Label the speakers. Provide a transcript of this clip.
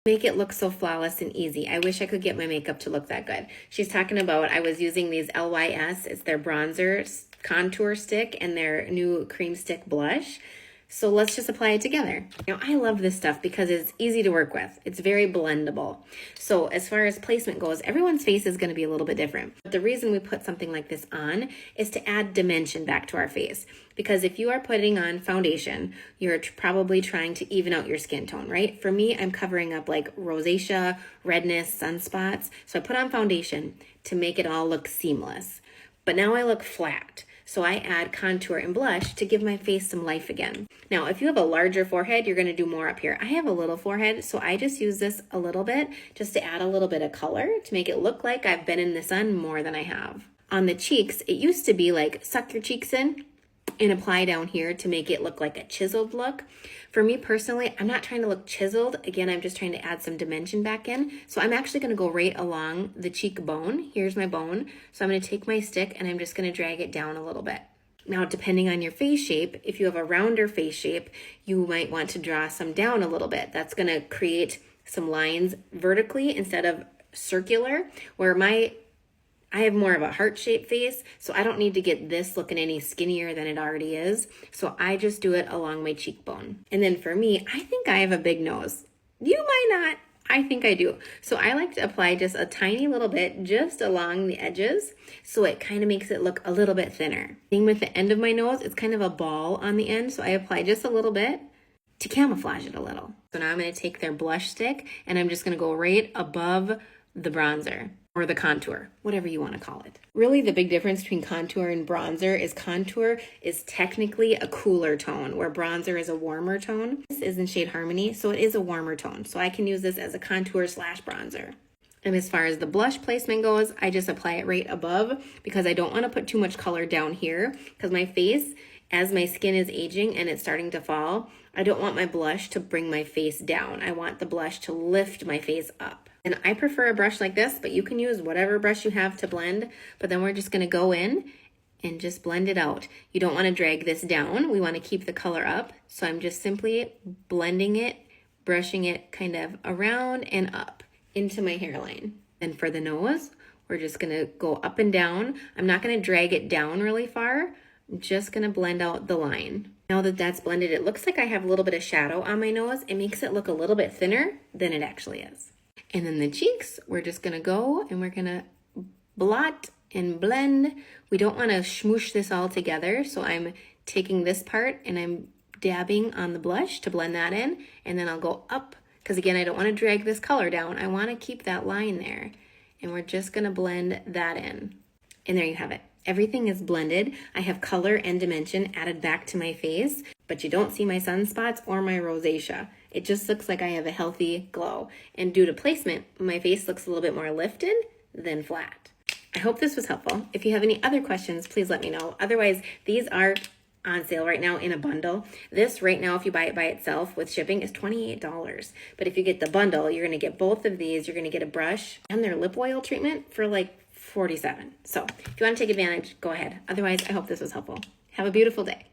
Speaker 1: Make it look so flawless and easy. I wish I could get my makeup to look that good. She's talking about, I was using these LYS. It's their bronzer contour stick and their new cream stick blush. So let's just apply it together. Now, I love this stuff because it's easy to work with. It's very blendable. So as far as placement goes, everyone's face is going to be a little bit different. But the reason we put something like this on is to add dimension back to our face. Because if you are putting on foundation, you're probably trying to even out your skin tone, right? For me, I'm covering up like rosacea, redness, sunspots. So I put on foundation to make it all look seamless. But now I look flat. So I add contour and blush to give my face some life again. Now, if you have a larger forehead, you're gonna do more up here. I have a little forehead, so I just use this a little bit just to add a little bit of color to make it look like I've been in the sun more than I have. On the cheeks, it used to be like suck your cheeks in and apply down here to make it look like a chiseled look. For me personally, I'm not trying to look chiseled. Again, I'm just trying to add some dimension back in. So I'm actually gonna go right along the cheekbone. Here's my bone. So I'm gonna take my stick and I'm just gonna drag it down a little bit. Now, depending on your face shape, if you have a rounder face shape, you might want to draw some down a little bit. That's gonna create some lines vertically instead of circular, where I have more of a heart-shaped face, so I don't need to get this looking any skinnier than it already is. So I just do it along my cheekbone. And then for me, I think I have a big nose. You might not. I think I do. So I like to apply just a tiny little bit just along the edges, so it kind of makes it look a little bit thinner. Thing with the end of my nose, it's kind of a ball on the end, so I apply just a little bit to camouflage it a little. So now I'm going to take their blush stick and I'm just going to go right above the bronzer, or the contour, whatever you want to call it. Really, the big difference between contour and bronzer is contour is technically a cooler tone, where bronzer is a warmer tone. This is in shade Harmony, so it is a warmer tone. So I can use this as a contour slash bronzer. And as far as the blush placement goes, I just apply it right above because I don't want to put too much color down here, because my face, as my skin is aging and it's starting to fall, I don't want my blush to bring my face down. I want the blush to lift my face up. And I prefer a brush like this, but you can use whatever brush you have to blend. But then we're just going to go in and just blend it out. You don't want to drag this down. We want to keep the color up. So I'm just simply blending it, brushing it kind of around and up into my hairline. And for the nose, we're just going to go up and down. I'm not going to drag it down really far. I'm just going to blend out the line. Now that that's blended, it looks like I have a little bit of shadow on my nose. It makes it look a little bit thinner than it actually is. And then the cheeks, we're just gonna go and we're gonna blot and blend. We don't wanna smoosh this all together. So I'm taking this part and I'm dabbing on the blush to blend that in. And then I'll go up, because again, I don't wanna drag this color down. I wanna keep that line there. And we're just gonna blend that in. And there you have it. Everything is blended. I have color and dimension added back to my face, but you don't see my sunspots or my rosacea. It just looks like I have a healthy glow. And due to placement, my face looks a little bit more lifted than flat. I hope this was helpful. If you have any other questions, please let me know. Otherwise, these are on sale right now in a bundle. This right now, if you buy it by itself with shipping, is $28. But if you get the bundle, you're gonna get both of these. You're gonna get a brush and their lip oil treatment for like $47. So if you want to take advantage, go ahead. Otherwise, I hope this was helpful. Have a beautiful day.